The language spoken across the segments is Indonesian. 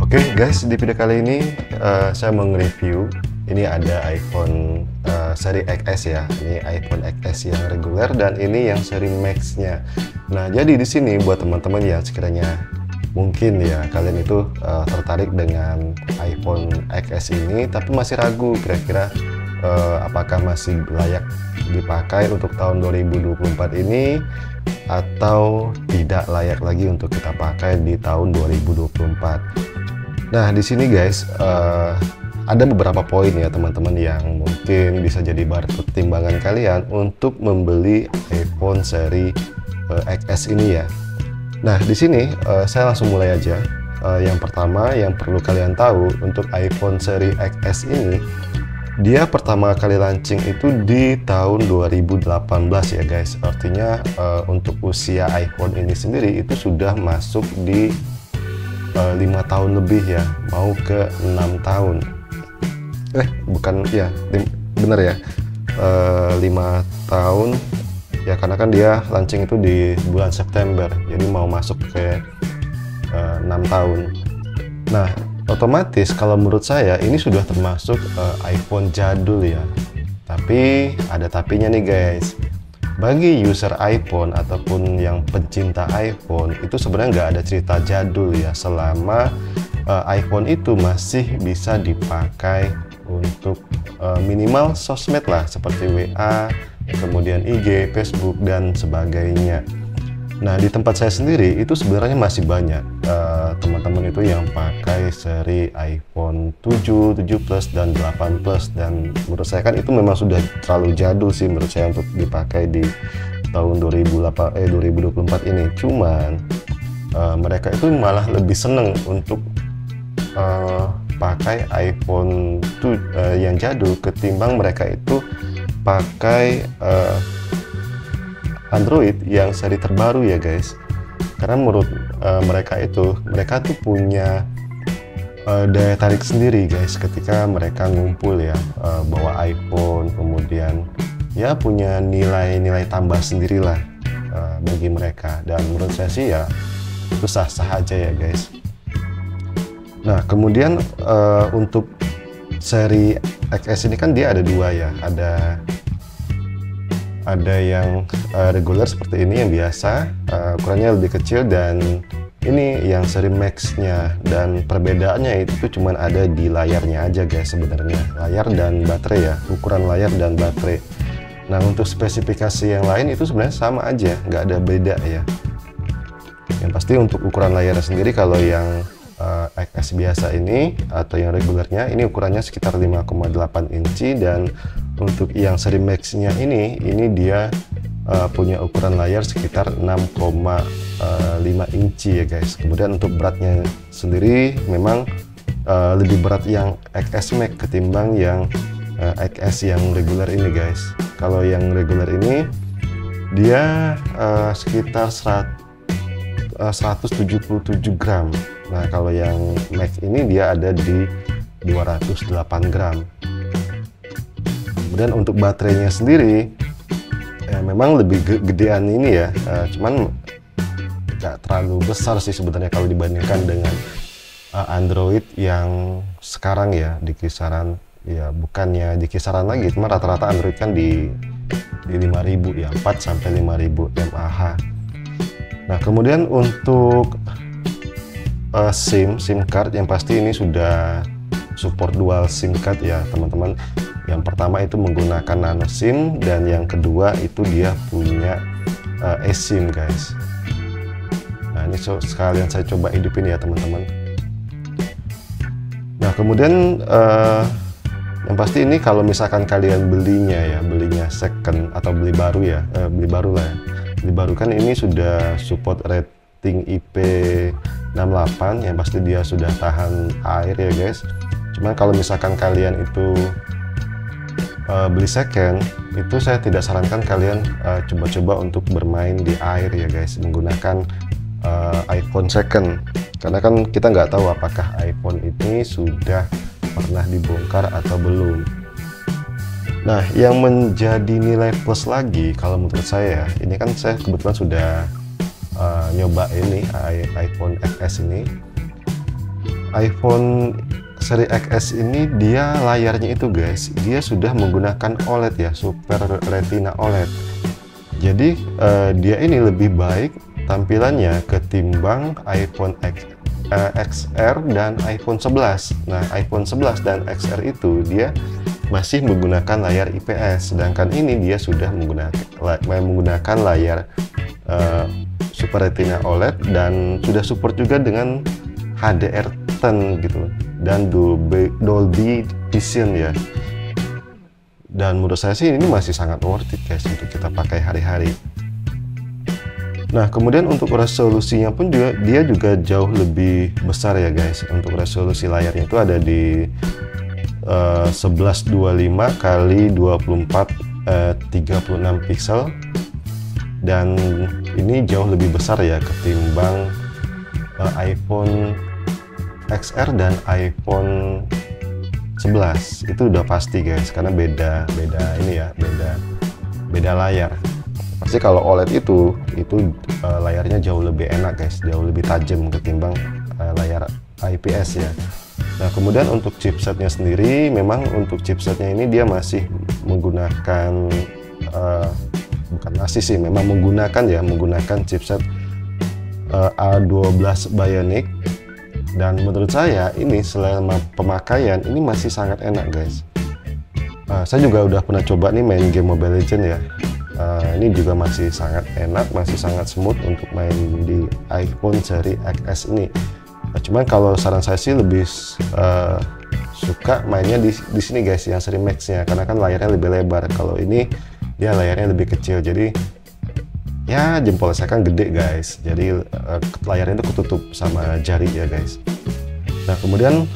Oke guys, di video kali ini saya mau nge-review. Ini ada iPhone seri XS ya. Ini iPhone XS yang reguler dan ini yang seri Max-nya. Nah, jadi di sini buat teman-teman yang sekiranya mungkin ya kalian itu tertarik dengan iPhone XS ini tapi masih ragu kira-kira apakah masih layak dipakai untuk tahun 2024 ini atau tidak layak lagi untuk kita pakai di tahun 2024. Nah, di sini guys, ada beberapa poin ya teman-teman yang mungkin bisa jadi bahan pertimbangan kalian untuk membeli iPhone seri XS ini ya. Nah, di sini saya langsung mulai aja. Yang pertama yang perlu kalian tahu untuk iPhone seri XS ini, dia pertama kali launching itu di tahun 2018 ya guys. Artinya untuk usia iPhone ini sendiri itu sudah masuk di 5 tahun lebih ya, mau ke 6 tahun. Bukan ya, bener ya, 5 tahun ya, karena kan dia launching itu di bulan September, jadi mau masuk ke 6 tahun. Nah, otomatis kalau menurut saya ini sudah termasuk iPhone jadul ya. Tapi ada tapinya nih guys. Bagi user iPhone ataupun yang pencinta iPhone itu sebenarnya nggak ada cerita jadul ya, selama iPhone itu masih bisa dipakai untuk minimal sosmed lah, seperti WA, kemudian IG, Facebook dan sebagainya. Nah, di tempat saya sendiri itu sebenarnya masih banyak teman-teman itu yang pakai seri iPhone 7, 7 Plus dan 8 Plus, dan menurut saya kan itu memang sudah terlalu jadul sih menurut saya untuk dipakai di tahun 2024 ini. Cuman mereka itu malah lebih seneng untuk pakai iPhone yang jadul ketimbang mereka itu pakai Android yang seri terbaru ya guys. Karena menurut mereka tuh punya daya tarik sendiri guys ketika mereka ngumpul ya, bawa iPhone, kemudian ya punya nilai-nilai tambah sendirilah bagi mereka, dan menurut saya sih ya itu sah-sah aja ya guys. Nah, kemudian untuk seri XS ini kan dia ada dua ya, ada yang reguler seperti ini yang biasa, ukurannya lebih kecil, dan ini yang seri Max-nya, dan perbedaannya itu cuman ada di layarnya aja guys sebenarnya, layar dan baterai ya, ukuran layar dan baterai. Nah, untuk spesifikasi yang lain itu sebenarnya sama aja, nggak ada beda ya. Yang pasti untuk ukuran layarnya sendiri, kalau yang XS biasa ini atau yang regulernya ini ukurannya sekitar 5,8 inci, dan untuk yang seri Max-nya ini dia punya ukuran layar sekitar 6,5 inci ya guys. Kemudian untuk beratnya sendiri memang lebih berat yang XS Max ketimbang yang XS yang reguler ini guys. Kalau yang reguler ini dia sekitar 177 gram. Nah, kalau yang Max ini dia ada di 208 gram. Kemudian untuk baterainya sendiri memang lebih gedean ini ya, cuman nggak terlalu besar sih sebenarnya kalau dibandingkan dengan Android yang sekarang ya, di kisaran ya, bukannya di kisaran lagi, cuma rata-rata Android kan di 5000 ya, 4 sampai 5000 mAh. Nah, kemudian untuk SIM card yang pasti ini sudah support dual SIM card ya teman-teman. Yang pertama itu menggunakan nano SIM, dan yang kedua itu dia punya eSIM guys. Nah, ini sekalian saya coba hidupin ya teman-teman. Nah, kemudian yang pasti ini kalau misalkan kalian belinya second atau beli baru ya, beli baru lah ya. Beli baru kan ini sudah support rating IP68, yang pasti dia sudah tahan air ya guys. Cuman kalau misalkan kalian itu beli second, itu saya tidak sarankan kalian coba-coba untuk bermain di air ya guys menggunakan iPhone second, karena kan kita nggak tahu apakah iPhone ini sudah pernah dibongkar atau belum. Nah, yang menjadi nilai plus lagi kalau menurut saya, ini kan saya kebetulan sudah nyoba ini iPhone XS ini. iPhone seri XS ini dia layarnya itu guys, dia sudah menggunakan OLED ya, Super Retina OLED. Jadi dia ini lebih baik tampilannya ketimbang iPhone XR dan iPhone 11. Nah, iPhone 11 dan XR itu dia masih menggunakan layar IPS, sedangkan ini dia sudah menggunakan layar Super Retina OLED dan sudah support juga dengan HDR10 gitu dan Dolby Vision ya. Dan menurut saya sih ini masih sangat worth it guys untuk kita pakai hari-hari. Nah, kemudian untuk resolusinya pun juga dia juga jauh lebih besar ya guys. Untuk resolusi layarnya itu ada di 1125 kali 24 36 pixel, dan ini jauh lebih besar ya ketimbang iPhone XR dan iPhone 11. Itu udah pasti guys, karena beda ini ya, beda layar. Pasti kalau OLED itu layarnya jauh lebih enak guys, jauh lebih tajam ketimbang layar IPS ya. Nah, kemudian untuk chipsetnya sendiri, memang untuk chipsetnya ini dia masih menggunakan memang menggunakan chipset A12 Bionic. Dan menurut saya ini selama pemakaian ini masih sangat enak guys. Saya juga udah pernah coba nih main game Mobile Legends ya. Ini juga masih sangat enak, masih sangat smooth untuk main di iPhone seri XS ini. Cuman kalau saran saya sih lebih suka mainnya di sini guys, yang seri Max-nya, karena kan layarnya lebih lebar. Kalau ini dia layarnya lebih kecil, jadi ya jempol saya kan gede guys, jadi layarnya itu ketutup sama jari ya guys. Nah, kemudian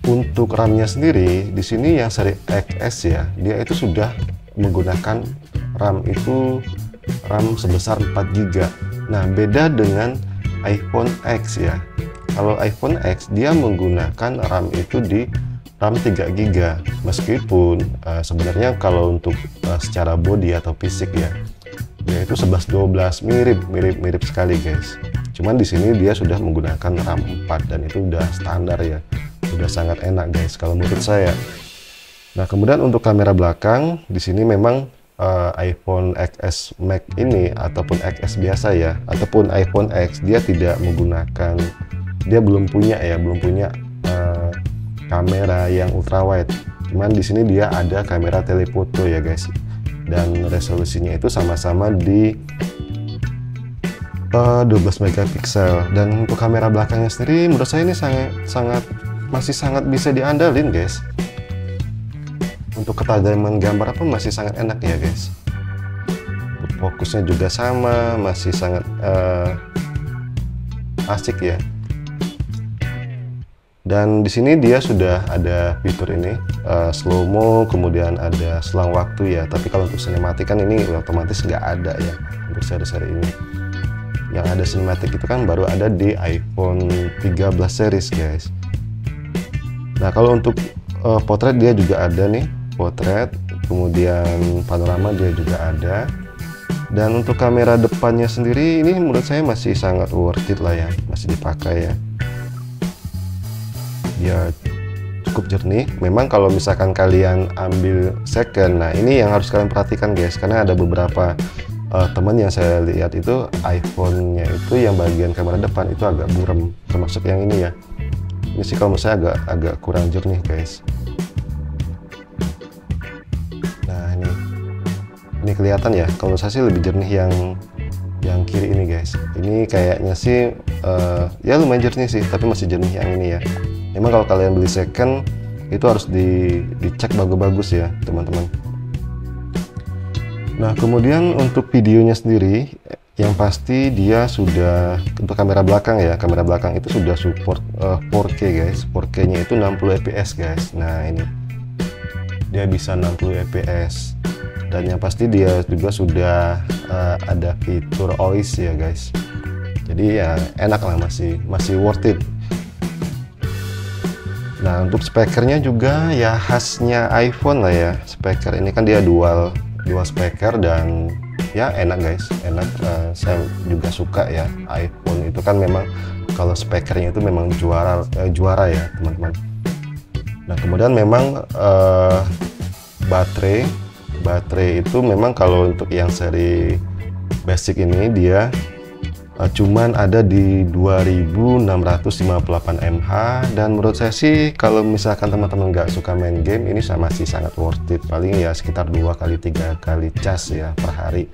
untuk RAM-nya sendiri di sini yang seri XS ya, dia itu sudah menggunakan RAM sebesar 4 GB. Nah, beda dengan iPhone X ya. Kalau iPhone X dia menggunakan RAM itu di RAM 3 GB, meskipun sebenarnya kalau untuk secara body atau fisik ya, dia itu 11-12 mirip sekali guys. Cuman di sini dia sudah menggunakan RAM 4 dan itu udah standar ya, udah sangat enak guys kalau menurut saya. Nah, kemudian untuk kamera belakang di sini memang iPhone XS Max ini ataupun XS biasa ya, ataupun iPhone X dia belum punya kamera yang ultrawide. Cuman di sini dia ada kamera telefoto ya guys, dan resolusinya itu sama-sama di 12 megapiksel. Dan untuk kamera belakangnya sendiri menurut saya ini masih sangat bisa diandalin guys. Untuk ketajaman gambar apa masih sangat enak ya guys. Untuk fokusnya juga sama, masih sangat asik ya. Dan di sini dia sudah ada fitur ini slow mo, kemudian ada selang waktu ya. Tapi kalau untuk sinematik kan ini otomatis nggak ada ya untuk seri-seri ini. Yang ada sinematik itu kan baru ada di iPhone 13 series guys. Nah, kalau untuk potret dia juga ada nih, potret, kemudian panorama dia juga ada. Dan untuk kamera depannya sendiri ini menurut saya masih sangat worth it lah ya, masih dipakai ya. Dia cukup jernih. Memang kalau misalkan kalian ambil second, nah ini yang harus kalian perhatikan guys, karena ada beberapa teman yang saya lihat itu iPhone-nya itu yang bagian kamera depan itu agak buram, termasuk yang ini ya. Ini sih kalau menurut saya agak kurang jernih guys. Nah, ini kelihatan ya, kalau saya sih lebih jernih yang kiri ini guys. Ini kayaknya sih ya lumayan jernih sih, tapi masih jernih yang ini ya. Memang kalau kalian beli second itu harus dicek bagus-bagus ya teman-teman. Nah, kemudian untuk videonya sendiri yang pasti dia sudah, untuk kamera belakang ya, kamera belakang itu sudah support 4K guys. 4K nya itu 60 fps guys. Nah, ini dia bisa 60 fps, dan yang pasti dia juga sudah ada fitur OIS ya guys. Jadi ya enak lah, masih worth it. Nah, untuk speakernya juga ya khasnya iPhone lah ya. Speaker ini kan dia dual speaker dan ya enak guys, enak. Saya juga suka ya, iPhone itu kan memang kalau spekernya itu memang juara ya teman-teman. Nah kemudian memang baterai itu memang kalau untuk yang seri basic ini dia cuman ada di 2658 mAh, dan menurut saya sih kalau misalkan teman-teman nggak suka main game ini masih sangat worth it. Paling ya sekitar 2-3 kali cas ya per hari.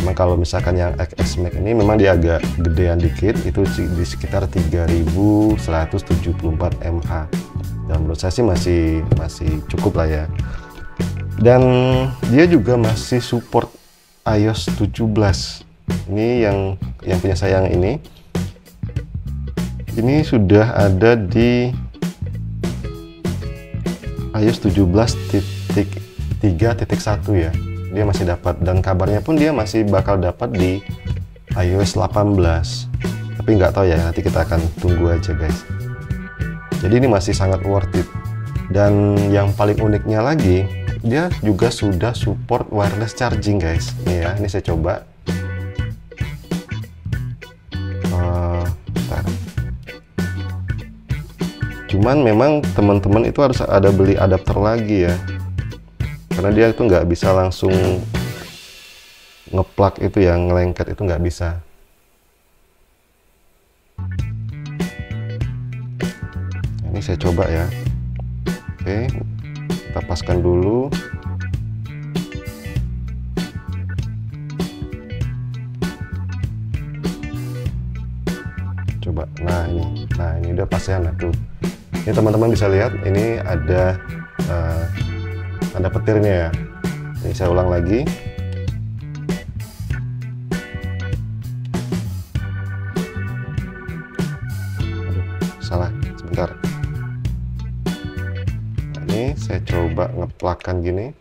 Memang kalau misalkan yang XS Max ini memang dia agak gedean dikit, itu di sekitar 3174 mAh, dan menurut saya sih masih cukup lah ya. Dan dia juga masih support iOS 17. Ini yang punya saya yang ini sudah ada di iOS 17.3.1 ya. Dia masih dapat, dan kabarnya pun dia masih bakal dapat di iOS 18. Tapi nggak tahu ya, nanti kita akan tunggu aja guys. Jadi ini masih sangat worth it. Dan yang paling uniknya lagi, dia juga sudah support wireless charging guys. Nih ya, ini saya coba. Cuman memang teman-teman itu harus ada beli adapter lagi ya, karena dia itu nggak bisa langsung ngeplug itu yang ngelengket, itu nggak bisa. Ini saya coba ya. Oke, kita paskan dulu. Coba, nah ini udah pas ya. Nah tuh, ini teman-teman bisa lihat ini ada petirnya ya. Ini saya ulang lagi. Aduh, salah, sebentar. Nah, ini saya coba ngeplakkan gini.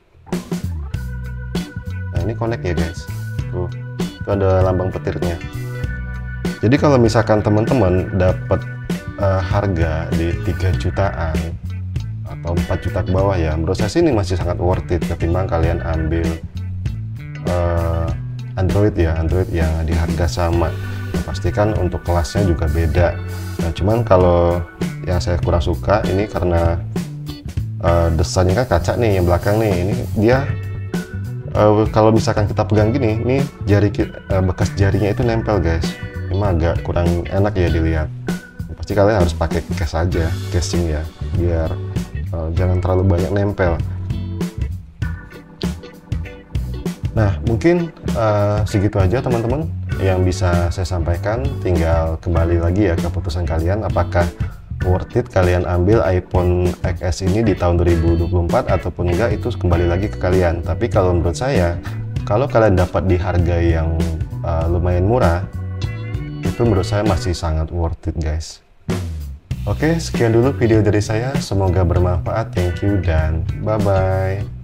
Nah ini connect ya guys. Tuh, itu ada lambang petirnya. Jadi kalau misalkan teman-teman dapat harga di 3 jutaan atau 4 juta ke bawah ya, menurut saya sih ini masih sangat worth it ketimbang kalian ambil Android yang di harga sama. Nah, pastikan untuk kelasnya juga beda. Nah cuman kalau yang saya kurang suka ini karena desainnya kan kaca nih yang belakang nih, ini dia kalau misalkan kita pegang gini, ini bekas jarinya itu nempel guys. Memang agak kurang enak ya dilihat. Pasti kalian harus pakai case aja, casing ya, biar jangan terlalu banyak nempel. Nah mungkin segitu aja teman-teman yang bisa saya sampaikan. Tinggal kembali lagi ya keputusan kalian, apakah worth it kalian ambil iPhone XS ini di tahun 2024 ataupun enggak, itu kembali lagi ke kalian. Tapi kalau menurut saya, kalau kalian dapat di harga yang lumayan murah, itu menurut saya masih sangat worth it guys. Oke, sekian dulu video dari saya, semoga bermanfaat. Thank you dan bye bye.